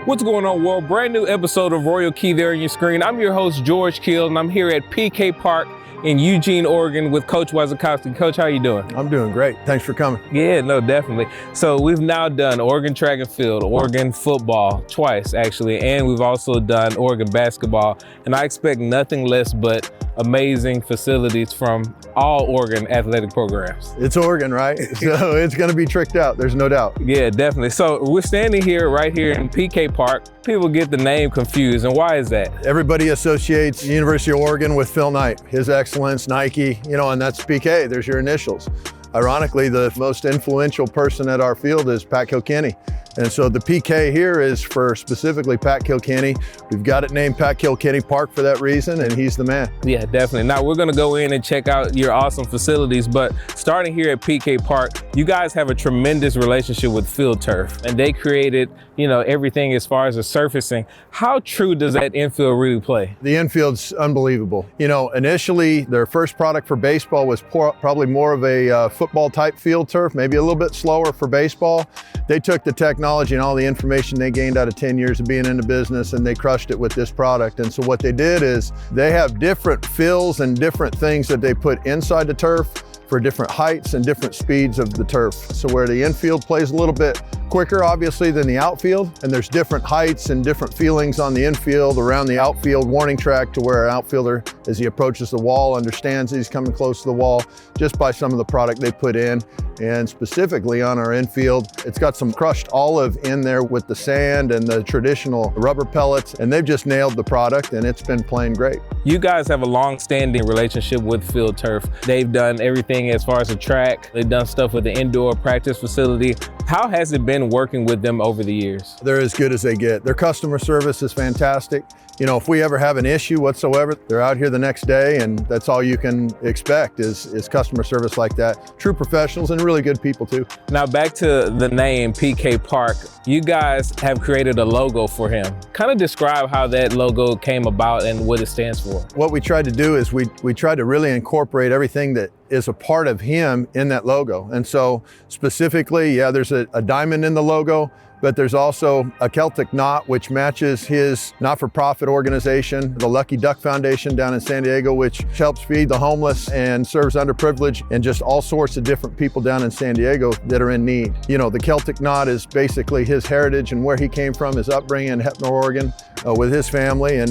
What's going on, world? Brand new episode of Royal Key there on your screen. I'm your host, George Kill, and I'm here at PK Park in Eugene, Oregon with Coach Wasikowski. Coach, how you doing? I'm doing great. Thanks for coming. Yeah, no, definitely. So we've now done Oregon track and field, Oregon football twice, actually, and we've also done Oregon basketball. And I expect nothing less but amazing facilities from all Oregon athletic programs. It's Oregon, right? So it's going to be tricked out. There's no doubt. Yeah, definitely. So we're standing here right here in PK Park. People get the name confused, and why is that? Everybody associates the University of Oregon with Phil Knight, his excellence, Nike, and that's PK. There's your initials. Ironically, the most influential person at our field is Pat Kilkenny. And so the PK here is for specifically Pat Kilkenny. We've got it named Pat Kilkenny Park for that reason, and he's the man. Yeah, definitely. Now we're gonna go in and check out your awesome facilities, but starting here at PK Park, you guys have a tremendous relationship with FieldTurf, and they created, everything as far as the surfacing. How true does that infield really play? The infield's unbelievable. Initially, their first product for baseball was probably more of a football type field turf, maybe a little bit slower for baseball. They took the technology and all the information they gained out of 10 years of being in the business, and they crushed it with this product. And so what they did is they have different fills and different things that they put inside the turf for different heights and different speeds of the turf. So where the infield plays a little bit quicker, obviously, than the outfield, and there's different heights and different feelings on the infield around the outfield warning track to where an outfielder, as he approaches the wall, understands he's coming close to the wall just by some of the product they put in. And specifically on our infield, it's got some crushed olive in there with the sand and the traditional rubber pellets, and they've just nailed the product, and it's been playing great. You guys have a long-standing relationship with FieldTurf. They've done everything as far as the track. They've done stuff with the indoor practice facility. How has it been working with them over the years? They're as good as they get. Their customer service is fantastic. If we ever have an issue whatsoever, they're out here the next day, and that's all you can expect is customer service like that. True professionals and really good people too. Now back to the name PK Park. You guys have created a logo for him. Kind of describe how that logo came about and what it stands for. What we tried to do is we tried to really incorporate everything that is a part of him in that logo. And so specifically, there's a diamond in the logo, but there's also a Celtic knot, which matches his not-for-profit organization, the Lucky Duck Foundation down in San Diego, which helps feed the homeless and serves underprivileged and just all sorts of different people down in San Diego that are in need. The Celtic knot is basically his heritage and where he came from, his upbringing in Heppner, Oregon, with his family. And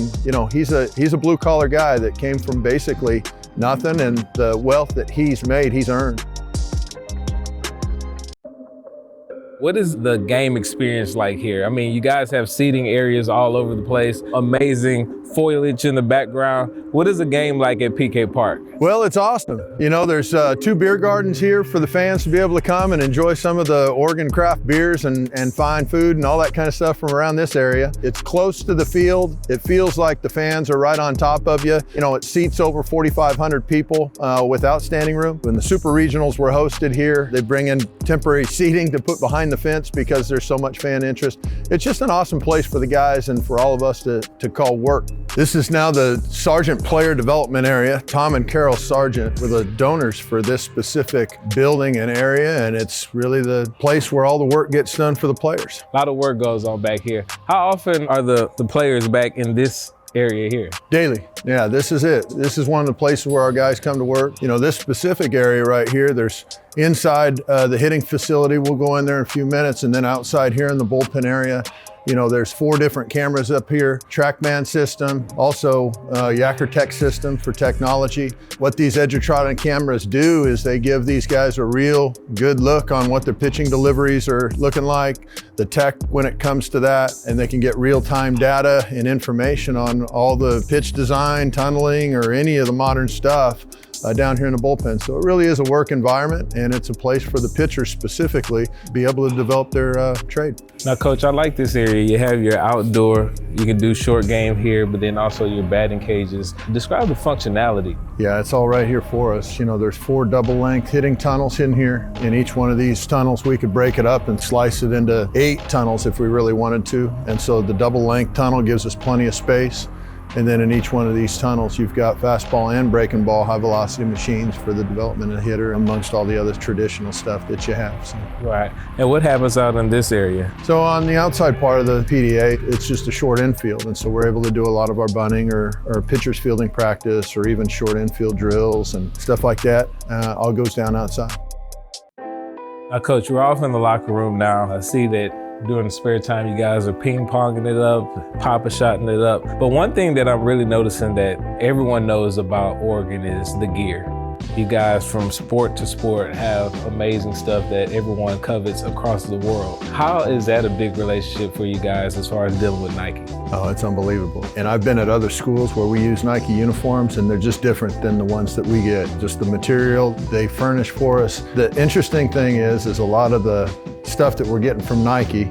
he's a blue-collar guy that came from basically nothing, and the wealth that he's made, he's earned. What is the game experience like here? I mean, you guys have seating areas all over the place, amazing foliage in the background. What is a game like at PK Park? Well, it's awesome. There's 2 beer gardens here for the fans to be able to come and enjoy some of the Oregon craft beers and fine food and all that kind of stuff from around this area. It's close to the field. It feels like the fans are right on top of you. It seats over 4,500 people without standing room. When the Super Regionals were hosted here, they bring in temporary seating to put behind the fence because there's so much fan interest. It's just an awesome place for the guys and for all of us to call work. This is now the Sargent Player Development Area. Tom and Carol Sargent were the donors for this specific building and area, and it's really the place where all the work gets done for the players. A lot of work goes on back here. How often are the players back in this area here? Daily. Yeah, this is it. This is one of the places where our guys come to work. This specific area right here, there's inside the hitting facility. We'll go in there in a few minutes, and then outside here in the bullpen area, there's 4 different cameras up here, TrackMan system, also Yakkertech system for technology. What these Edgertronic cameras do is they give these guys a real good look on what their pitching deliveries are looking like, the tech when it comes to that, and they can get real-time data and information on all the pitch design, tunneling, or any of the modern stuff down here in the bullpen. So it really is a work environment, and it's a place for the pitchers specifically to be able to develop their trade. Now, Coach, I like this area. You have your outdoor, you can do short game here, but then also your batting cages. Describe the functionality. Yeah, it's all right here for us. There's 4 double-length hitting tunnels in here. In each one of these tunnels, we could break it up and slice it into 8 tunnels if we really wanted to. And so the double-length tunnel gives us plenty of space. And then in each one of these tunnels, you've got fastball and breaking ball, high velocity machines for the development of the hitter, amongst all the other traditional stuff that you have. So. Right. And what happens out in this area? So on the outside part of the PDA, it's just a short infield. And so we're able to do a lot of our bunting or pitcher's fielding practice, or even short infield drills and stuff like that. All goes down outside. Coach, we're off in the locker room now. I see that during the spare time, you guys are ping-ponging it up, pop-a-shotting it up. But one thing that I'm really noticing that everyone knows about Oregon is the gear. You guys, from sport to sport, have amazing stuff that everyone covets across the world. How is that a big relationship for you guys as far as dealing with Nike? Oh, it's unbelievable. And I've been at other schools where we use Nike uniforms, and they're just different than the ones that we get. Just the material they furnish for us. The interesting thing is a lot of the stuff that we're getting from Nike,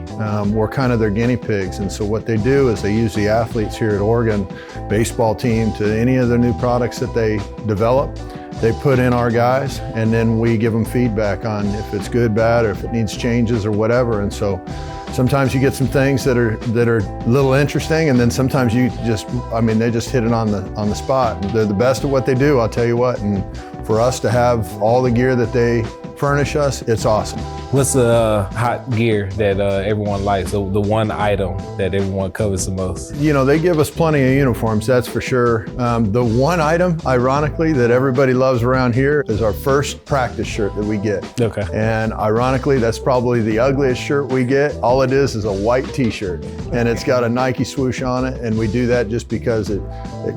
we're kind of their guinea pigs. And so what they do is they use the athletes here at Oregon, baseball team, to any of the new products that they develop. They put in our guys, and then we give them feedback on if it's good, bad, or if it needs changes or whatever. And so sometimes you get some things that are a little interesting, and then sometimes you just, they just hit it on the spot. They're the best at what they do, I'll tell you what. And for us to have all the gear that they furnish us, it's awesome. What's the hot gear that everyone likes, the one item that everyone covers the most? You know, they give us plenty of uniforms, that's for sure. The one item, ironically, that everybody loves around here is our first practice shirt that we get. Okay. And ironically, that's probably the ugliest shirt we get. All it is a white t-shirt, and it's got a Nike swoosh on it, and we do that just because it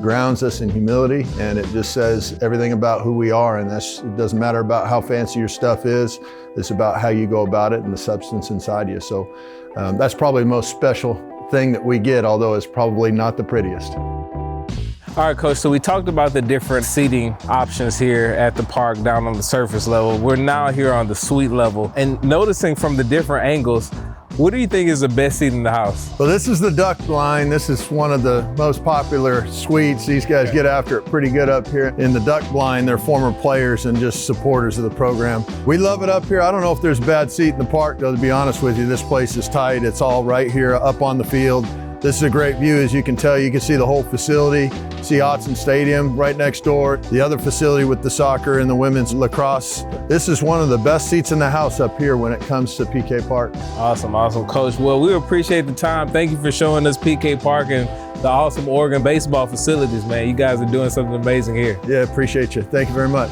grounds us in humility, and it just says everything about who we are, and it doesn't matter about how fancy your stuff is. It's about how you go about it and the substance inside you. So that's probably the most special thing that we get, although it's probably not the prettiest. All right, Coach, so we talked about the different seating options here at the park down on the surface level. We're now here on the suite level, and noticing from the different angles, what do you think is the best seat in the house? Well, this is the duck blind. This is one of the most popular suites. These guys get after it pretty good up here. In the duck blind, they're former players and just supporters of the program. We love it up here. I don't know if there's a bad seat in the park, though, to be honest with you. This place is tight. It's all right here up on the field. This is a great view, as you can tell. You can see the whole facility, see Autzen Stadium right next door, the other facility with the soccer and the women's lacrosse. This is one of the best seats in the house up here when it comes to PK Park. Awesome, awesome, Coach. Well, we appreciate the time. Thank you for showing us PK Park and the awesome Oregon baseball facilities, man. You guys are doing something amazing here. Yeah, appreciate you. Thank you very much.